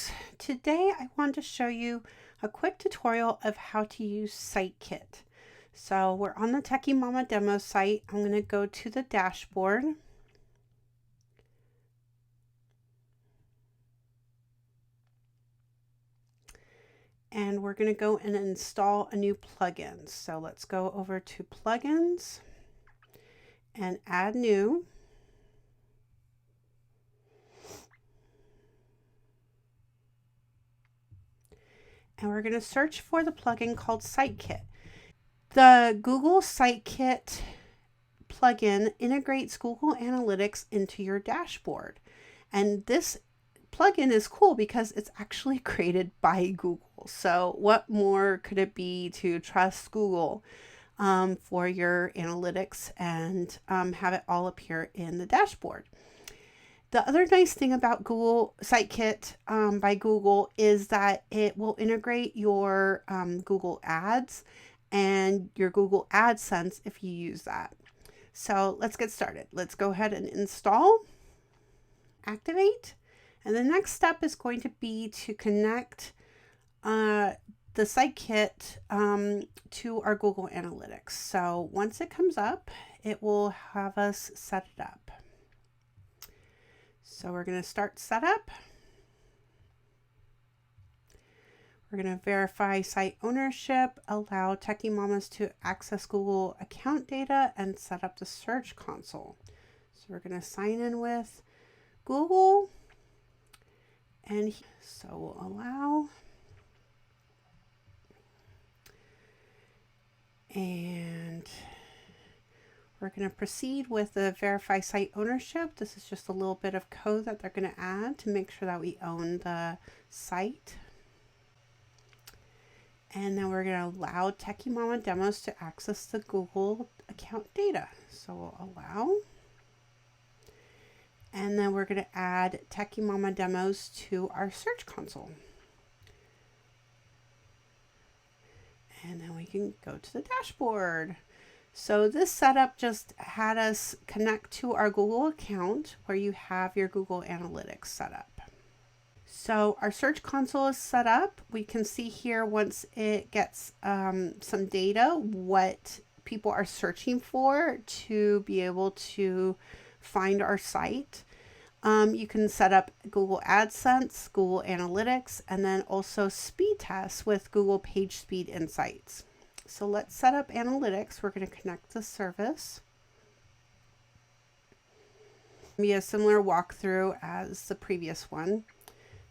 folks, today I want to show you a quick tutorial of how to use Sitekit. So we're on the Techie Mama demo site. I'm going to go to the dashboard. And we're going to go and install a new plugin. So let's go over to plugins and add new. And we're going to search for the plugin called Sitekit. The Google Sitekit plugin integrates Google Analytics into your dashboard. And this plugin is cool because it's actually created by Google. So what more could it be to trust Google for your analytics and have it all appear in the dashboard? The other nice thing about Google Sitekit by Google is that it will integrate your Google Ads and your Google AdSense if you use that. So let's get started. Let's go ahead and install, activate, and the next step is going to be to connect the Sitekit to our Google Analytics. So once it comes up, it will have us set it up. So we're going to start setup. We're going to verify site ownership, allow Techie Mamas to access Google account data, and set up the search console. So we're going to sign in with Google, and so we'll allow. And we're going to proceed with the verify site ownership. This is just a little bit of code that they're going to add to make sure that we own the site. And then we're going to allow Techie Mama Demos to access the Google account data. So we'll allow. And then we're going to add Techie Mama Demos to our search console. And then we can go to the dashboard. So this setup just had us connect to our Google account where you have your Google Analytics set up. So our search console is set up. We can see here once it gets some data, what people are searching for to be able to find our site. You can set up Google AdSense, Google Analytics, and then also speed tests with Google PageSpeed Insights. So let's set up analytics. We're going to connect the service. Be a similar walkthrough as the previous one.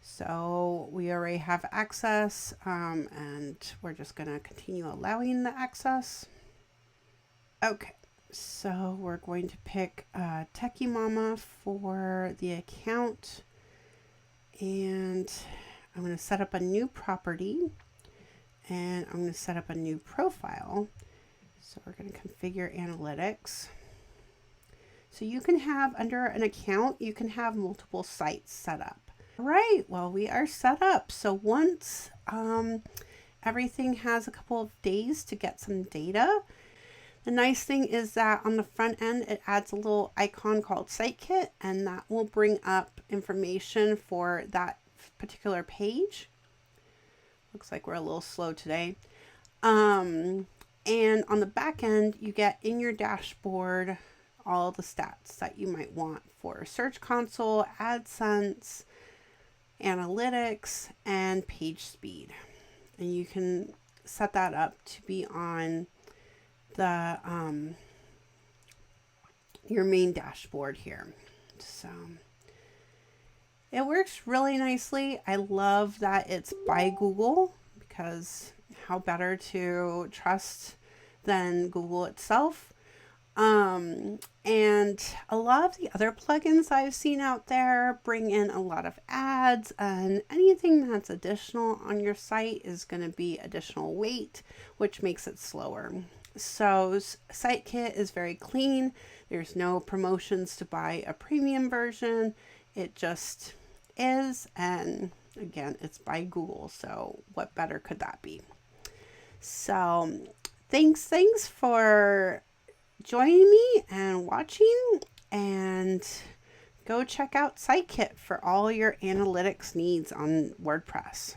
So we already have access and we're just going to continue allowing the access. Okay, so we're going to pick Techie Mama for the account, and I'm going to set up a new property. And I'm going to set up a new profile. So we're going to configure analytics. So you can have, under an account, you can have multiple sites set up. All right, well, we are set up. So once everything has a couple of days to get some data, the nice thing is that on the front end, it adds a little icon called Sitekit, and that will bring up information for that particular page. Looks like we're a little slow today. And on the back end, you get in your dashboard all the stats that you might want for Search Console, AdSense, Analytics, and page speed. And you can set that up to be on the your main dashboard here. So it works really nicely. I love that it's by Google, because how better to trust than Google itself. And a lot of the other plugins I've seen out there bring in a lot of ads, and anything that's additional on your site is going to be additional weight, which makes it slower. So Sitekit is very clean. There's no promotions to buy a premium version. It just is, and again, it's by Google, so what better could that be? So thanks for joining me and watching, and go check out SiteKit for all your analytics needs on WordPress.